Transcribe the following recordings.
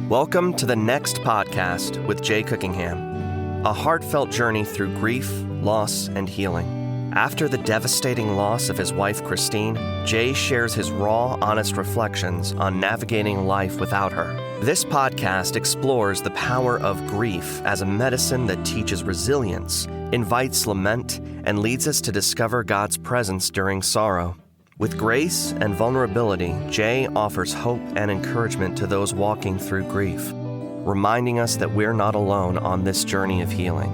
Welcome to the next podcast with Jay Cookingham, a heartfelt journey through grief, loss, and healing. After the devastating loss of his wife, Christine, Jay shares his raw, honest reflections on navigating life without her. This podcast explores the power of grief as a medicine that teaches resilience, invites lament, and leads us to discover God's presence during sorrow. With grace and vulnerability, Jay offers hope and encouragement to those walking through grief, reminding us that we're not alone on this journey of healing.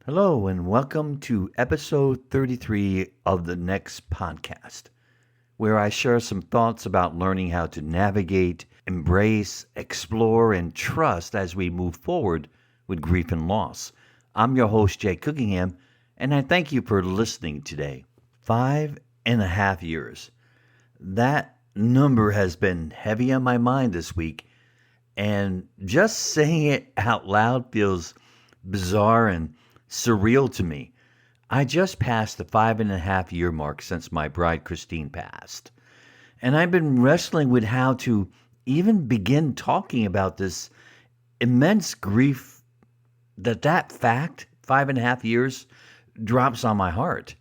Hello, and welcome to episode 33 of the next podcast, where I share some thoughts about learning how to navigate, embrace, explore, and trust as we move forward with grief and loss. I'm your host, Jay Cookingham, and I thank you for listening today. 5.5 years. That number has been heavy on my mind this week, and just saying it out loud feels bizarre and surreal to me. I just passed the 5.5 year mark since my bride Christine passed, and I've been wrestling with how to even begin talking about this immense grief that fact, 5.5 years, drops on my heart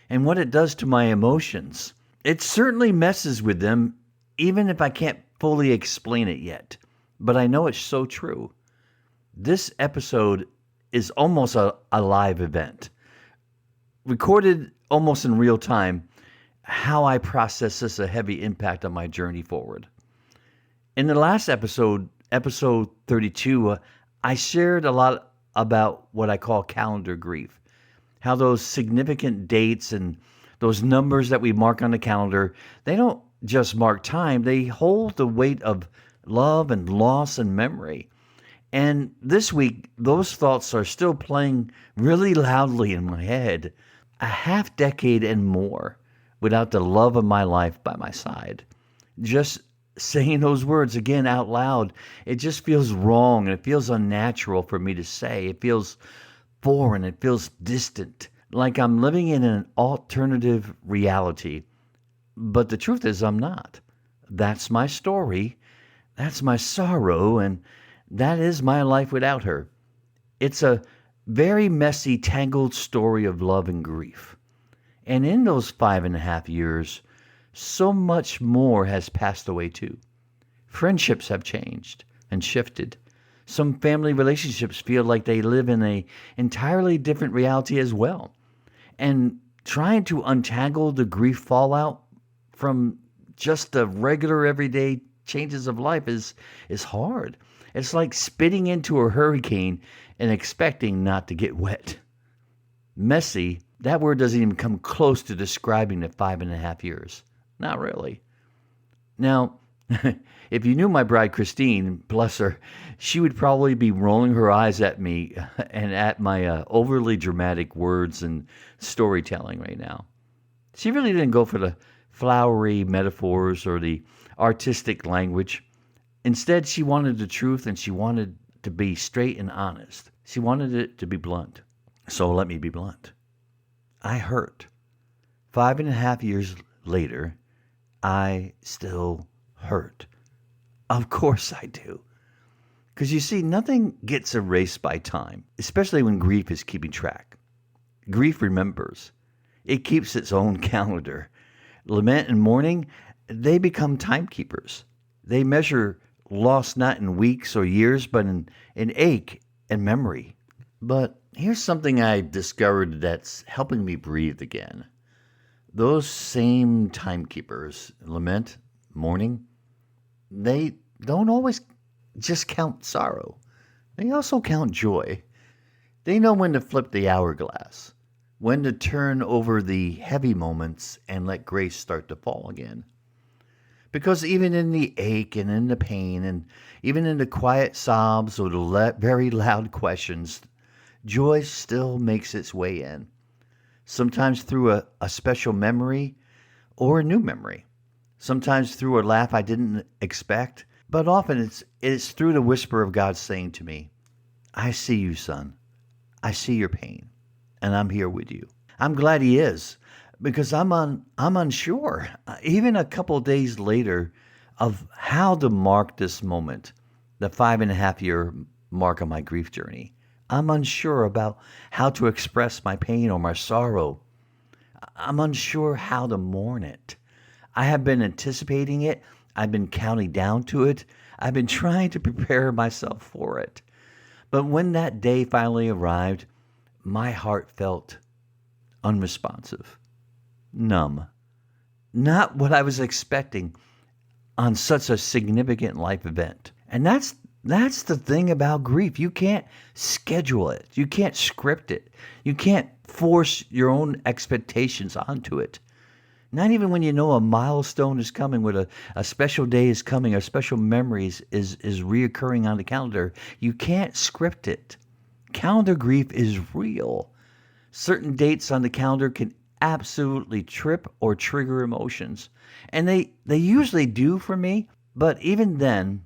and what it does to my emotions. It certainly messes with them, even if I can't fully explain it yet. But I know it's so true. This episode is almost a live event, recorded almost in real time, how I process this a heavy impact on my journey forward. In the last episode 32, I shared a lot about what I call calendar grief. How those significant dates and those numbers that we mark on the calendar, they don't just mark time, they hold the weight of love and loss and memory. And this week, those thoughts are still playing really loudly in my head. A half decade and more without the love of my life by my side. Just saying those words again out loud, it just feels wrong and it feels unnatural for me to say. It feels foreign, it feels distant, like I'm living in an alternative reality. But the truth is, I'm not. That's my story, that's my sorrow, and that is my life without her. It's a very messy, tangled story of love and grief. And in those 5.5 years, so much more has passed away too. Friendships have changed and shifted. Some family relationships feel like they live in an entirely different reality as well. And trying to untangle the grief fallout from just the regular everyday changes of life is hard. It's like spitting into a hurricane and expecting not to get wet. Messy, that word doesn't even come close to describing the 5.5 years. Not really. Now, if you knew my bride Christine, bless her, she would probably be rolling her eyes at me and at my overly dramatic words and storytelling right now. She really didn't go for the flowery metaphors or the artistic language. Instead, she wanted the truth, and she wanted to be straight and honest. She wanted it to be blunt. So let me be blunt. I hurt. 5.5 years later, I still hurt. Of course I do. Because you see, nothing gets erased by time, especially when grief is keeping track. Grief remembers. It keeps its own calendar. Lament and mourning, they become timekeepers. They measure loss not in weeks or years, but in ache and memory. But here's something I discovered that's helping me breathe again. Those same timekeepers, lament, mourning, they don't always just count sorrow. They also count joy. They know when to flip the hourglass, when to turn over the heavy moments and let grace start to fall again. Because even in the ache and in the pain and even in the quiet sobs or the very loud questions, joy still makes its way in. Sometimes through a special memory or a new memory. Sometimes through a laugh I didn't expect, but often it's through the whisper of God saying to me, I see you, son. I see your pain, and I'm here with you. I'm glad he is, because I'm unsure, even a couple of days later, of how to mark this moment, the 5.5 year mark of my grief journey. I'm unsure about how to express my pain or my sorrow. I'm unsure how to mourn it. I have been anticipating it. I've been counting down to it. I've been trying to prepare myself for it. But when that day finally arrived, my heart felt unresponsive, numb. Not what I was expecting on such a significant life event. And that's the thing about grief. You can't schedule it. You can't script it. You can't force your own expectations onto it. Not even when you know a milestone is coming, with a special day is coming, a special memories is reoccurring on the calendar. You can't script it. Calendar grief is real. Certain dates on the calendar can absolutely trip or trigger emotions. And they usually do for me, but even then,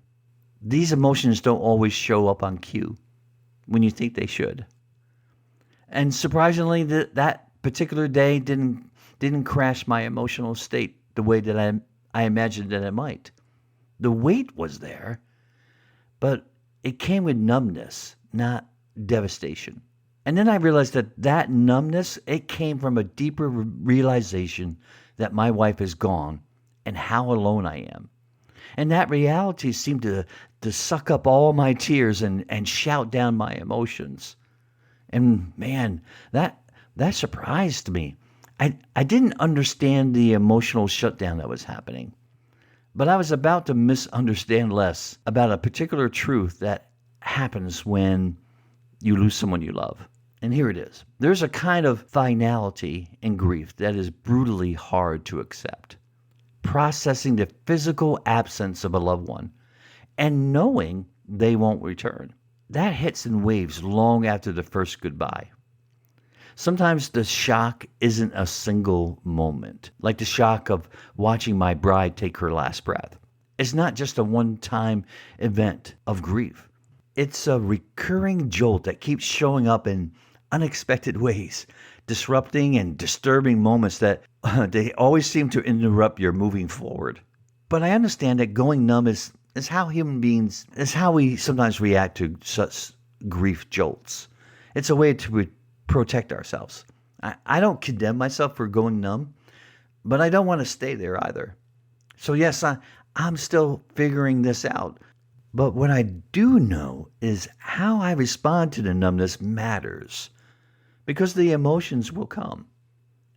these emotions don't always show up on cue when you think they should. And surprisingly, that particular day didn't crash my emotional state the way that I imagined that it might. The weight was there, but it came with numbness, not devastation. And then I realized that numbness, it came from a deeper realization that my wife is gone and how alone I am. And that reality seemed to suck up all my tears and shout down my emotions. And man, that surprised me. I didn't understand the emotional shutdown that was happening, but I was about to misunderstand less about a particular truth that happens when you lose someone you love. And here it is. There's a kind of finality in grief that is brutally hard to accept. Processing the physical absence of a loved one and knowing they won't return. That hits in waves long after the first goodbye. Sometimes the shock isn't a single moment, like the shock of watching my bride take her last breath. It's not just a one-time event of grief. It's a recurring jolt that keeps showing up in unexpected ways, disrupting and disturbing moments that they always seem to interrupt your moving forward. But I understand that going numb is how human beings, is how we sometimes react to such grief jolts. It's a way to protect ourselves. I don't condemn myself for going numb, but I don't want to stay there either. So yes, I'm still figuring this out. But what I do know is how I respond to the numbness matters, because the emotions will come.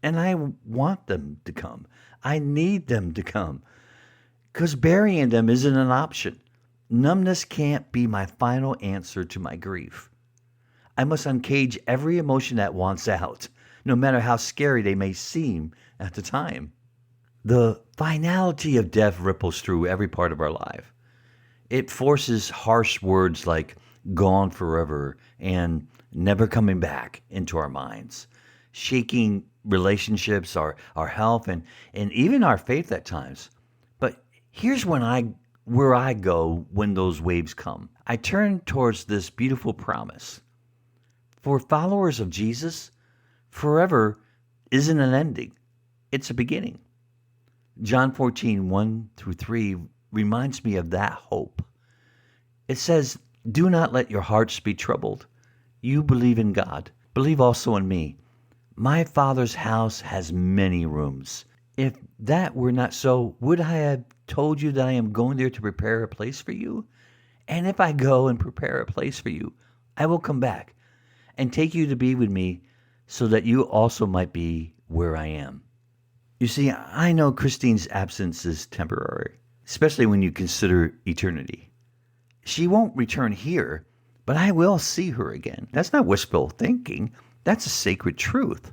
And I want them to come. I need them to come. Because burying them isn't an option. Numbness can't be my final answer to my grief. I must uncage every emotion that wants out, no matter how scary they may seem at the time. The finality of death ripples through every part of our life. It forces harsh words like gone forever and never coming back into our minds, shaking relationships, our health, and even our faith at times. But here's where I go when those waves come. I turn towards this beautiful promise. For followers of Jesus, forever isn't an ending. It's a beginning. John 14:1-3 reminds me of that hope. It says, "Do not let your hearts be troubled. You believe in God. Believe also in me. My Father's house has many rooms. If that were not so, would I have told you that I am going there to prepare a place for you? And if I go and prepare a place for you, I will come back and take you to be with me, so that you also might be where I am." You see, I know Christine's absence is temporary, especially when you consider eternity. She won't return here, but I will see her again. That's not wishful thinking. That's a sacred truth.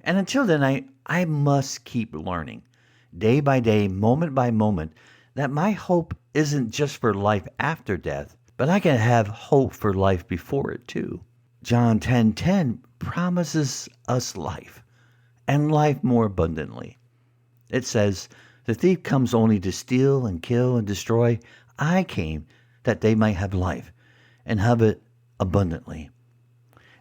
And until then, I must keep learning, day by day, moment by moment, that my hope isn't just for life after death, but I can have hope for life before it too. John 10:10 promises us life, and life more abundantly. It says, "The thief comes only to steal and kill and destroy. I came that they might have life and have it abundantly."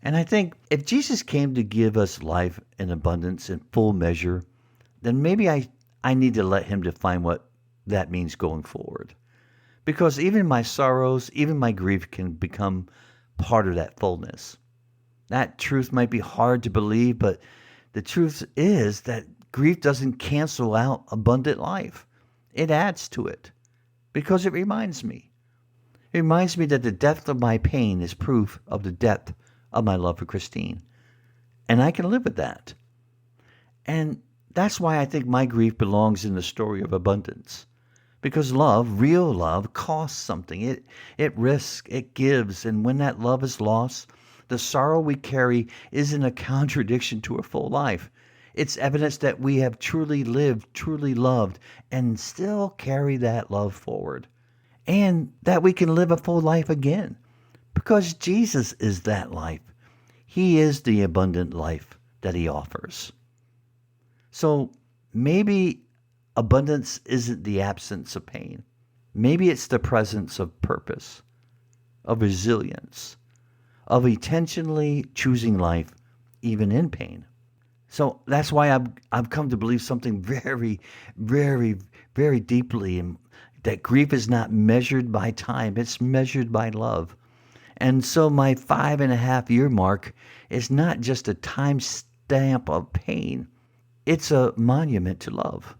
And I think if Jesus came to give us life in abundance in full measure, then maybe I need to let him define what that means going forward. Because even my sorrows, even my grief can become part of that fullness. That truth might be hard to believe, but the truth is that grief doesn't cancel out abundant life. It adds to it because it reminds me. It reminds me that the depth of my pain is proof of the depth of my love for Christine. And I can live with that. And that's why I think my grief belongs in the story of abundance. Because love, real love, costs something. It risks, it gives. And when that love is lost, the sorrow we carry isn't a contradiction to a full life. It's evidence that we have truly lived, truly loved, and still carry that love forward. And that we can live a full life again. Because Jesus is that life. He is the abundant life that he offers. So maybe abundance isn't the absence of pain. Maybe it's the presence of purpose, of resilience, of intentionally choosing life even in pain. So that's why I've come to believe something very, very, very deeply, that grief is not measured by time, it's measured by love. And so my 5.5 year mark is not just a time stamp of pain, it's a monument to love.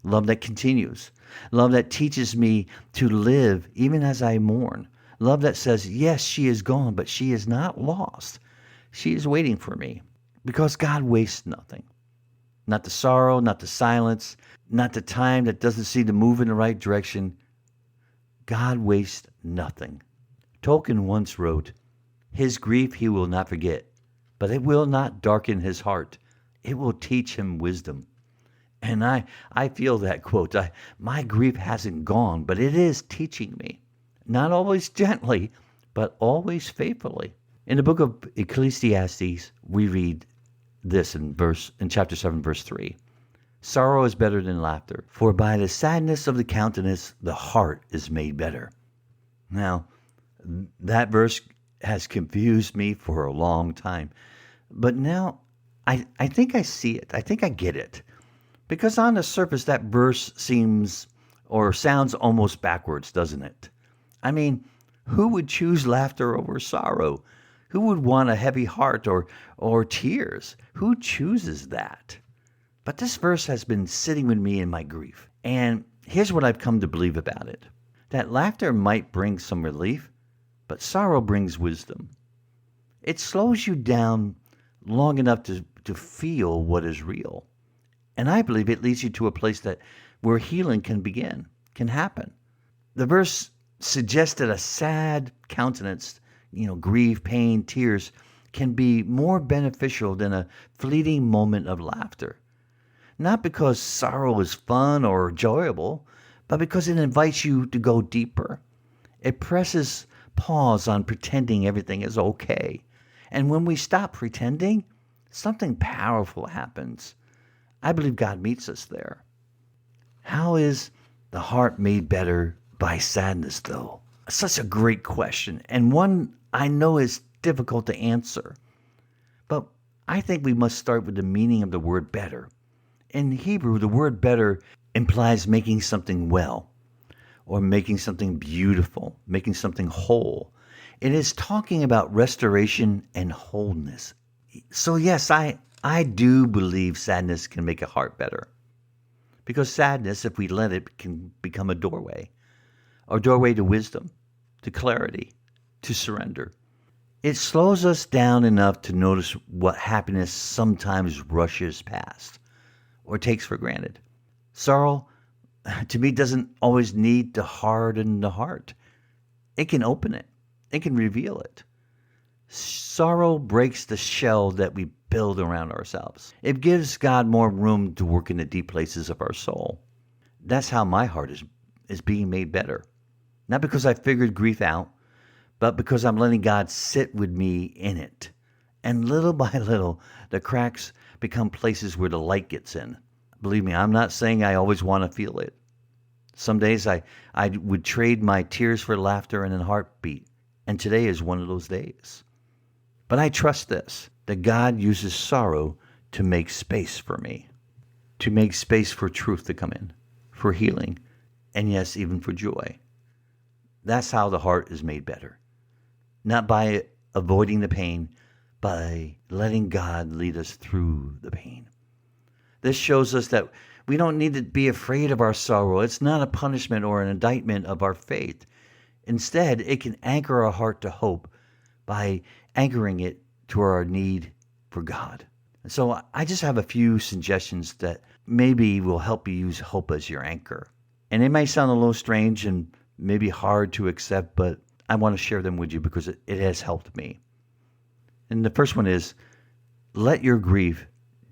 Love that continues. Love that teaches me to live even as I mourn. Love that says, yes, she is gone, but she is not lost. She is waiting for me. Because God wastes nothing. Not the sorrow, not the silence, not the time that doesn't seem to move in the right direction. God wastes nothing. Tolkien once wrote, his grief he will not forget, but it will not darken his heart. It will teach him wisdom. And I feel that quote. My grief hasn't gone, but it is teaching me. Not always gently, but always faithfully. In the book of Ecclesiastes, we read this in chapter 7, verse 3. Sorrow is better than laughter, for by the sadness of the countenance, the heart is made better. Now, that verse has confused me for a long time. But now, I think I see it. I think I get it. Because on the surface, that verse seems or sounds almost backwards, doesn't it? I mean, who would choose laughter over sorrow? Who would want a heavy heart or tears? Who chooses that? But this verse has been sitting with me in my grief. And here's what I've come to believe about it. That laughter might bring some relief, but sorrow brings wisdom. It slows you down long enough to feel what is real. And I believe it leads you to a place where healing can begin, can happen. The verse suggests that a sad countenance, grief, pain, tears, can be more beneficial than a fleeting moment of laughter. Not because sorrow is fun or enjoyable, but because it invites you to go deeper. It presses pause on pretending everything is okay. And when we stop pretending, something powerful happens. I believe God meets us there. How is the heart made better by sadness, though? Such a great question, and one I know is difficult to answer. But I think we must start with the meaning of the word better. In Hebrew, the word better implies making something well, or making something beautiful, making something whole. It is talking about restoration and wholeness. So yes, I do believe sadness can make a heart better. Because sadness, if we let it, can become a doorway to wisdom, to clarity, to surrender. It slows us down enough to notice what happiness sometimes rushes past or takes for granted. Sorrow, to me, doesn't always need to harden the heart. It can open it. It can reveal it. Sorrow breaks the shell that we build around ourselves. It gives God more room to work in the deep places of our soul. That's how my heart is being made better. Not because I figured grief out, but because I'm letting God sit with me in it. And little by little, the cracks become places where the light gets in. Believe me, I'm not saying I always want to feel it. Some days I would trade my tears for laughter and a heartbeat. And today is one of those days. But I trust this, that God uses sorrow to make space for me, to make space for truth to come in, for healing, and yes, even for joy. That's how the heart is made better. Not by avoiding the pain, by letting God lead us through the pain. This shows us that we don't need to be afraid of our sorrow. It's not a punishment or an indictment of our faith. Instead, it can anchor our heart to hope by anchoring it to our need for God. And so I just have a few suggestions that maybe will help you use hope as your anchor. And it may sound a little strange and maybe hard to accept, but I want to share them with you because it has helped me. And the first one is, let your grief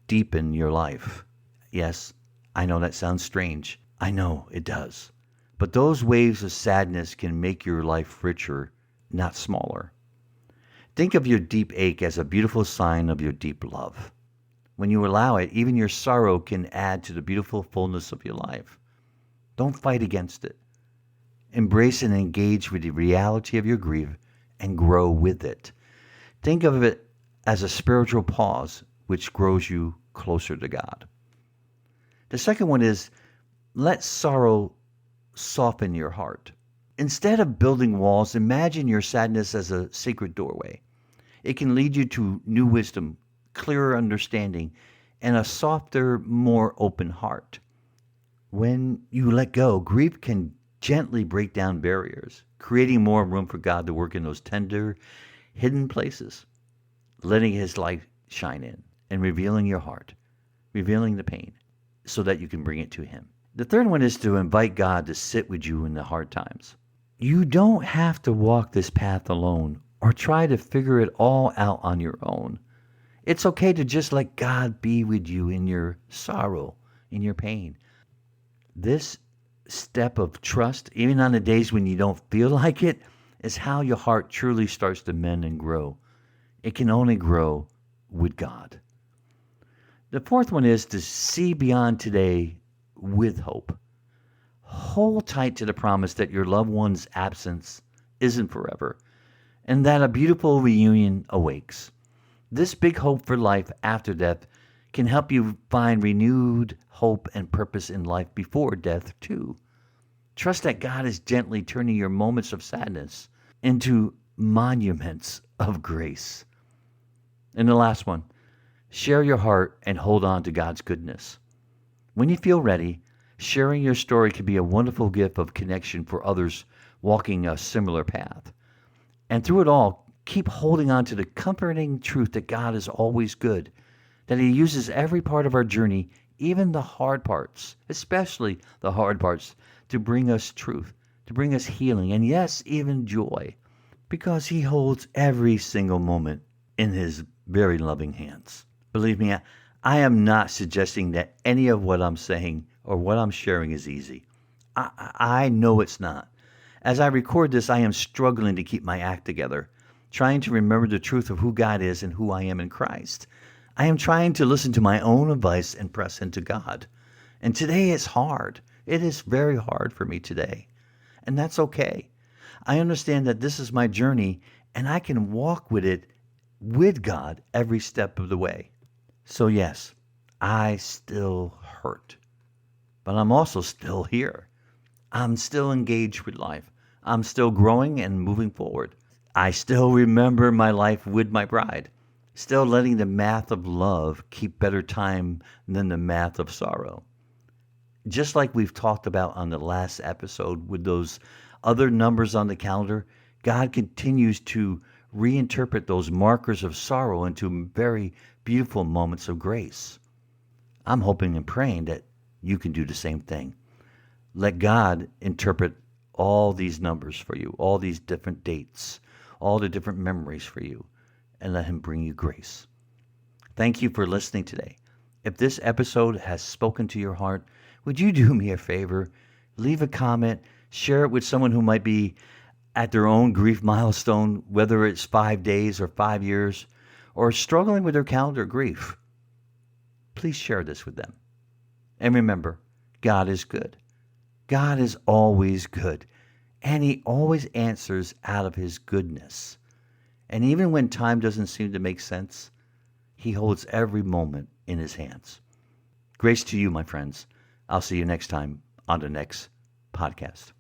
deepen your life. Yes, I know that sounds strange. I know it does. But those waves of sadness can make your life richer, not smaller. Think of your deep ache as a beautiful sign of your deep love. When you allow it, even your sorrow can add to the beautiful fullness of your life. Don't fight against it. Embrace and engage with the reality of your grief and grow with it. Think of it as a spiritual pause which grows you closer to God. The second one is, let sorrow soften your heart. Instead of building walls, imagine your sadness as a sacred doorway. It can lead you to new wisdom, clearer understanding, and a softer, more open heart. When you let go, grief can gently break down barriers, creating more room for God to work in those tender, hidden places, letting His light shine in and revealing your heart, revealing the pain, so that you can bring it to Him. The third one is to invite God to sit with you in the hard times. You don't have to walk this path alone or try to figure it all out on your own. It's okay to just let God be with you in your sorrow, in your pain. This step of trust, even on the days when you don't feel like it, is how your heart truly starts to mend and grow. It can only grow with God. The fourth one is to see beyond today with hope. Hold tight to the promise that your loved one's absence isn't forever and that a beautiful reunion awaits. This big hope for life after death can help you find renewed hope and purpose in life before death, too. Trust that God is gently turning your moments of sadness into monuments of grace. And the last one, share your heart and hold on to God's goodness. When you feel ready, sharing your story can be a wonderful gift of connection for others walking a similar path. And through it all, keep holding on to the comforting truth that God is always good, that He uses every part of our journey, even the hard parts, especially the hard parts, to bring us truth, to bring us healing, and yes, even joy, because He holds every single moment in His very loving hands. Believe me, I am not suggesting that any of what I'm saying or what I'm sharing is easy. I know it's not. As I record this, I am struggling to keep my act together, trying to remember the truth of who God is and who I am in Christ. I am trying to listen to my own advice and press into God. And today it's hard. It is very hard for me today. And that's okay. I understand that this is my journey and I can walk with it with God every step of the way. So yes, I still hurt. But I'm also still here. I'm still engaged with life. I'm still growing and moving forward. I still remember my life with my bride. Still letting the math of love keep better time than the math of sorrow. Just like we've talked about on the last episode with those other numbers on the calendar, God continues to reinterpret those markers of sorrow into very beautiful moments of grace. I'm hoping and praying that you can do the same thing. Let God interpret all these numbers for you, all these different dates, all the different memories for you, and let Him bring you grace. Thank you for listening today. If this episode has spoken to your heart, would you do me a favor? Leave a comment, share it with someone who might be at their own grief milestone, whether it's 5 days or 5 years, or struggling with their calendar grief. Please share this with them. And remember, God is good. God is always good, and He always answers out of His goodness. And even when time doesn't seem to make sense, He holds every moment in His hands. Grace to you, my friends. I'll see you next time on the next podcast.